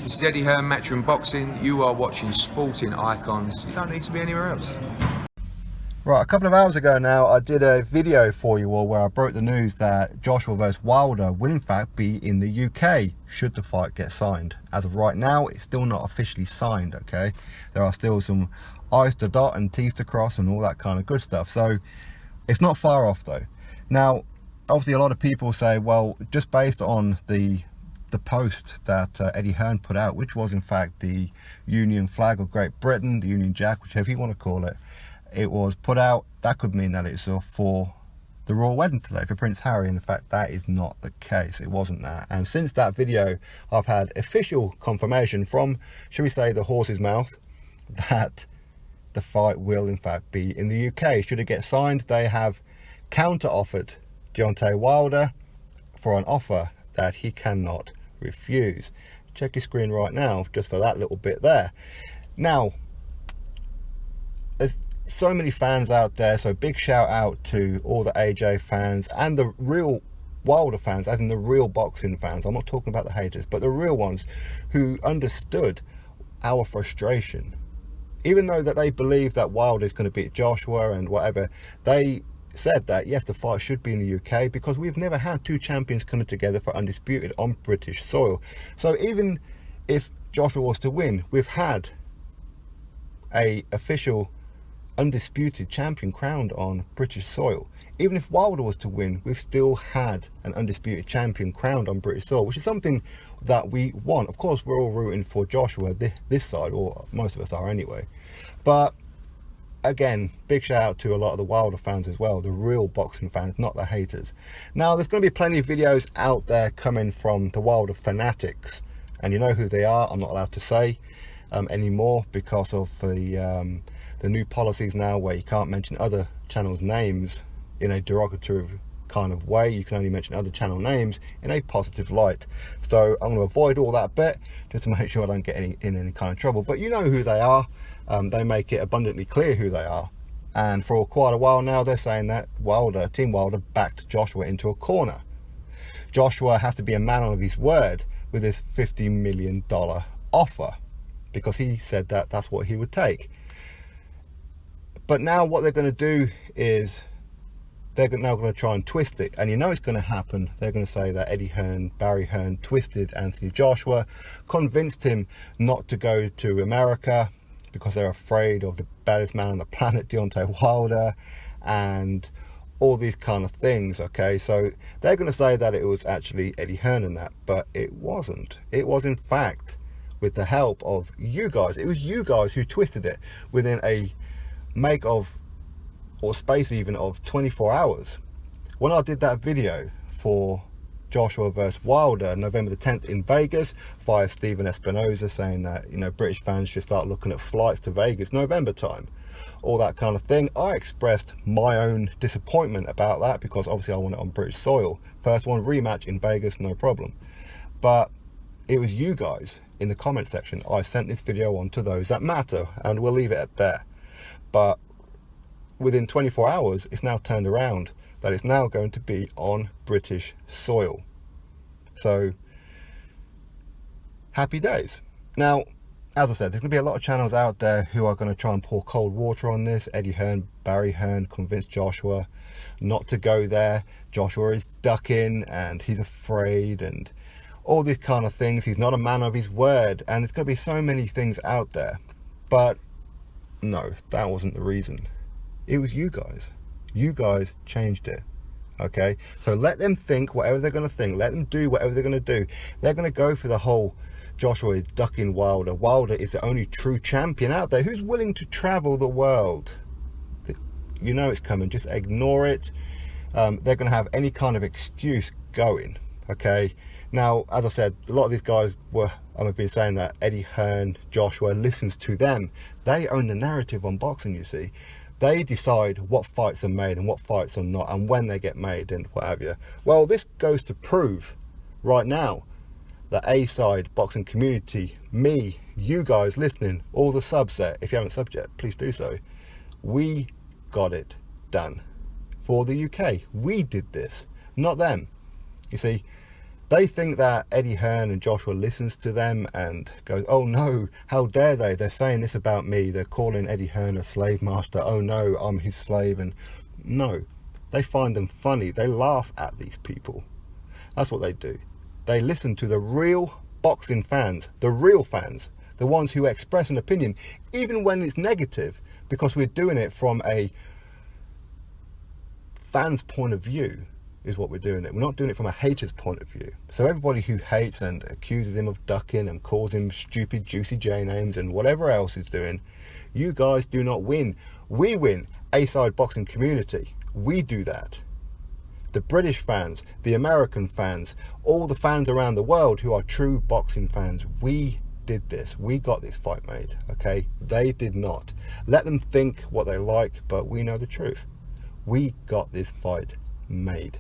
This is Eddie Hearn, Matchroom Boxing. You are watching Sporting Icons. You don't need to be anywhere else. Right, a couple of hours ago now, I did a video for you all where I broke the news that Joshua vs Wilder will in fact be in the UK should the fight get signed. As of right now, it's still not officially signed, okay? There are still some I's to dot and T's to cross and all that kind of good stuff. So it's not far off though. Now, obviously a lot of people say, well, just based on the post that Eddie Hearn put out, which was in fact the Union flag of Great Britain, the Union Jack, whichever you want to call it, it was put out, that could mean that it's for the royal wedding today for Prince Harry. In fact, that is not the case. It wasn't that. And since that video, I've had official confirmation from, shall we say, the horse's mouth that the fight will in fact be in the UK. Should it get signed, they have counter offered Deontay Wilder for an offer that he cannot refuse. Check your screen right now just for that little bit there. Now, there's so many fans out there, so big shout out to all the AJ fans and the real Wilder fans, as in the real boxing fans. I'm not talking about the haters, but the real ones who understood our frustration. Even though that they believe that Wilder is going to beat Joshua and whatever, they said that yes, the fight should be in the UK because we've never had two champions coming together for undisputed on British soil. So even if Joshua was to win, we've had a official undisputed champion crowned on British soil. Even if Wilder was to win, we've still had an undisputed champion crowned on British soil, which is something that we want. Of course, we're all rooting for Joshua this side, or most of us are anyway. But again, big shout out to a lot of the Wilder fans as well, the real boxing fans, not the haters. Now, there's going to be plenty of videos out there coming from the Wilder fanatics, and you know who they are. I'm not allowed to say anymore because of the new policies now where you can't mention other channels' names in a derogatory kind of way. You can only mention other channel names in a positive light. So I'm going to avoid all that bit just to make sure I don't get in any kind of trouble. But you know who they are. They make it abundantly clear who they are. And for quite a while now, they're saying that Team Wilder backed Joshua into a corner. Joshua has to be a man of his word with this $50 million offer because he said that that's what he would take. But now what they're going to do is they're now going to try and twist it. And you know it's going to happen. They're going to say that Eddie Hearn, Barry Hearn twisted Anthony Joshua, convinced him not to go to America because they're afraid of the baddest man on the planet, Deontay Wilder, and all these kind of things, okay? So they're going to say that it was actually Eddie Hearn and that, but it wasn't. It was in fact with the help of you guys. It was you guys who twisted it within a make of, or space even, of 24 hours. When I did that video for Joshua vs Wilder, November the 10th in Vegas, via Stephen Espinoza, saying that, you know, British fans should start looking at flights to Vegas November time, all that kind of thing, I expressed my own disappointment about that because obviously I want it on British soil. First one, rematch in Vegas, no problem. But it was you guys in the comment section. I sent this video on to those that matter, and we'll leave it at there. But within 24 hours, it's now turned around that it's now going to be on British soil. So, happy days. Now, as I said, there's going to be a lot of channels out there who are going to try and pour cold water on this. Eddie Hearn, Barry Hearn convinced Joshua not to go there. Joshua is ducking and he's afraid and all these kind of things. He's not a man of his word. And there's going to be so many things out there. But no, that wasn't the reason. It was you guys. You guys changed it. Okay? So let them think whatever they're going to think. Let them do whatever they're going to do. They're going to go for the whole Joshua is ducking Wilder. Wilder is the only true champion out there who's willing to travel the world. You know it's coming. Just ignore it. They're going to have any kind of excuse going. Okay? Now, as I said, a lot of these guys have been saying that Eddie Hearn, Joshua listens to them. They own the narrative on boxing, you see. They decide what fights are made and what fights are not and when they get made and what have you. Well, this goes to prove right now the A-side boxing community, me, you guys listening, all the subs there, if you haven't subbed yet, please do so. We got it done for the UK. We did this, not them. You see, They think that Eddie Hearn and Joshua listens to them and goes, oh no, how dare they? They're saying this about me. They're calling Eddie Hearn a slave master. Oh no, I'm his slave. And no, they find them funny. They laugh at these people. That's what they do. They listen to the real boxing fans, the real fans, the ones who express an opinion, even when it's negative, because we're doing it from a fan's point of view. Is what we're doing it. We're not doing it from a hater's point of view. So everybody who hates and accuses him of ducking and calls him stupid Juicy J names and whatever else he's doing, you guys do not win. We win. A-side boxing community. We do that. The British fans, the American fans, all the fans around the world who are true boxing fans, we did this. We got this fight made, okay? They did not. Let them think what they like, but we know the truth. We got this fight made.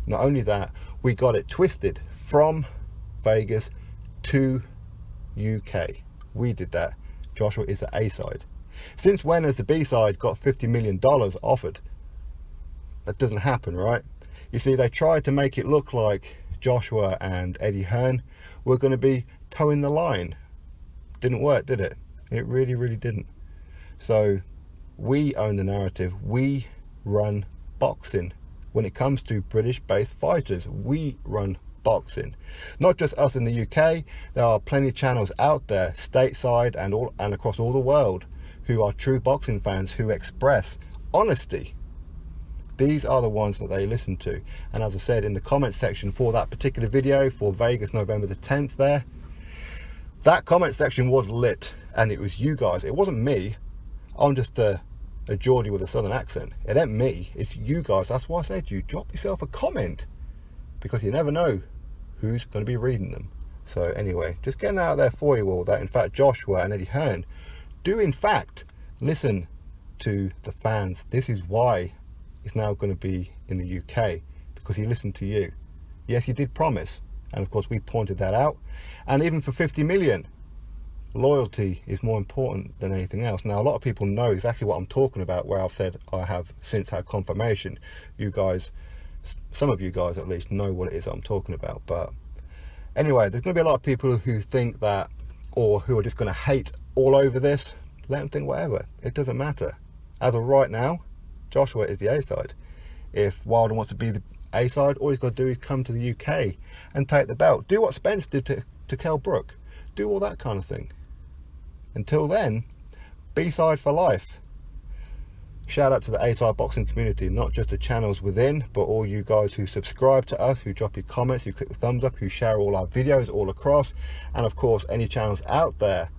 Not only that, we got it twisted from Vegas to UK. We did that. Joshua is the A-side. Since when has the B-side got $50 million offered? That doesn't happen, right? You see, they tried to make it look like Joshua and Eddie Hearn were going to be towing the line. Didn't work, did it? It really, really didn't. So we own the narrative. We run boxing. When it comes to British-based fighters, we run boxing. Not just us in the UK, there are plenty of channels out there, stateside and across all the world, who are true boxing fans who express honesty. These are the ones that they listen to. And as I said, in the comment section for that particular video, for Vegas, November the 10th there, that comment section was lit. And it was you guys. It wasn't me. I'm just a Geordie with a southern accent. It ain't me, it's you guys. That's why I said to you, drop yourself a comment, because you never know who's going to be reading them. So anyway, just getting out there for you all, that in fact Joshua and Eddie Hearn do in fact listen to the fans. This is why it's now going to be in the UK, because he listened to you. Yes, he did promise, and of course we pointed that out. And even for 50 million, loyalty is more important than anything else. Now, a lot of people know exactly what I'm talking about, where I've said I have since had confirmation. You guys, some of you guys at least, know what it is I'm talking about. But anyway, there's going to be a lot of people who think that, or who are just going to hate all over this. Let them think whatever. It doesn't matter. As of right now, Joshua is the A-side. If Wilder wants to be the A-side, all he's got to do is come to the UK and take the belt. Do what Spence did to Kell Brook. Do all that kind of thing. Until then, B-side for life. Shout out to the A-side boxing community, not just the channels within, but all you guys who subscribe to us, who drop your comments, who click the thumbs up, who share all our videos all across, and of course any channels out there,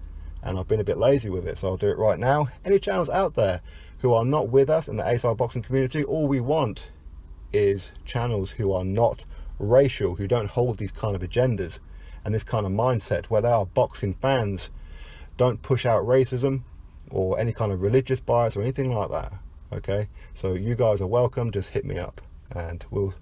and I've been a bit lazy with it, so I'll do it right now. Any channels out there who are not with us in the A-side boxing community, all we want is channels who are not racial, who don't hold these kind of agendas and this kind of mindset, where they are boxing fans, don't push out racism or any kind of religious bias or anything like that. Okay, so you guys are welcome. Just hit me up and we'll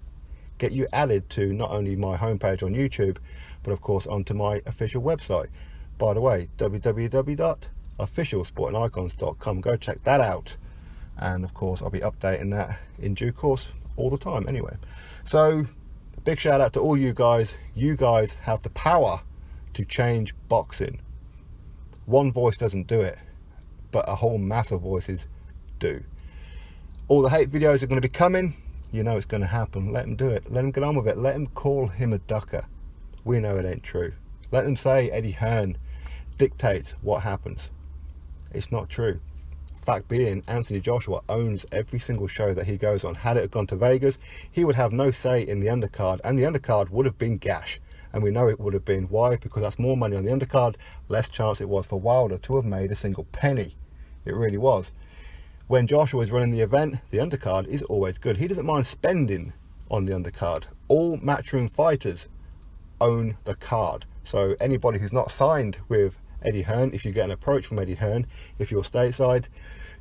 get you added to not only my homepage on YouTube, but of course onto my official website. By the way, www.officialsportinicons.com. Go check that out, and of course I'll be updating that in due course all the time anyway. So big shout out to all you guys. You guys have the power to change boxing. One voice doesn't do it, but a whole mass of voices do. All the hate videos are going to be coming. You know it's going to happen. Let them do it. Let them get on with it. Let them call him a ducker. We know it ain't true. Let them say Eddie Hearn dictates what happens. It's not true. Fact being, Anthony Joshua owns every single show that he goes on. Had it gone to Vegas, he would have no say in the undercard, and the undercard would have been gash. And we know it would have been. Why? Because that's more money on the undercard, less chance it was for Wilder to have made a single penny. It really was. When Joshua is running the event, the undercard is always good. He doesn't mind spending on the undercard. All Matchroom fighters own the card. So anybody who's not signed with Eddie Hearn, if you get an approach from Eddie Hearn, if you're stateside,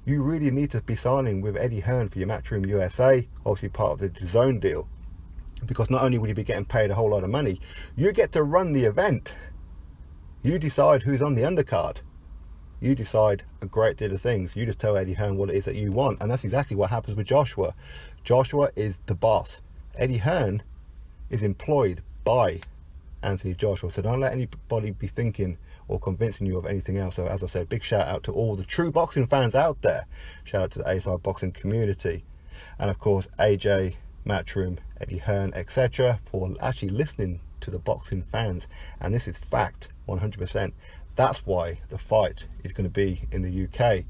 you really need to be signing with Eddie Hearn for your Matchroom USA, obviously part of the DAZN deal. Because not only will you be getting paid a whole lot of money, you get to run the event. You decide who's on the undercard. You decide a great deal of things. You just tell Eddie Hearn what it is that you want, and that's exactly what happens with Joshua. Joshua is the boss. Eddie Hearn is employed by Anthony Joshua. So don't let anybody be thinking or convincing you of anything else. So as I said, big shout out to all the true boxing fans out there. Shout out to the A-side boxing community, and of course AJ, Matchroom, Eddie Hearn, etc. for actually listening to the boxing fans. And this is fact, 100%. That's why the fight is going to be in the UK.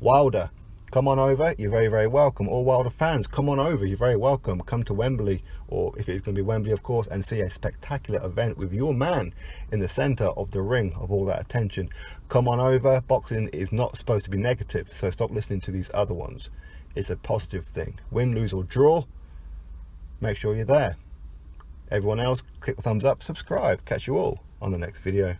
Wilder, come on over, you're very, very welcome. All Wilder fans, come on over, you're very welcome. Come to Wembley, or if it's going to be Wembley, of course, and see a spectacular event with your man in the centre of the ring of all that attention. Come on over. Boxing is not supposed to be negative, so stop listening to these other ones. It's a positive thing. Win, lose or draw, make sure you're there. Everyone else, click the thumbs up, subscribe. Catch you all on the next video.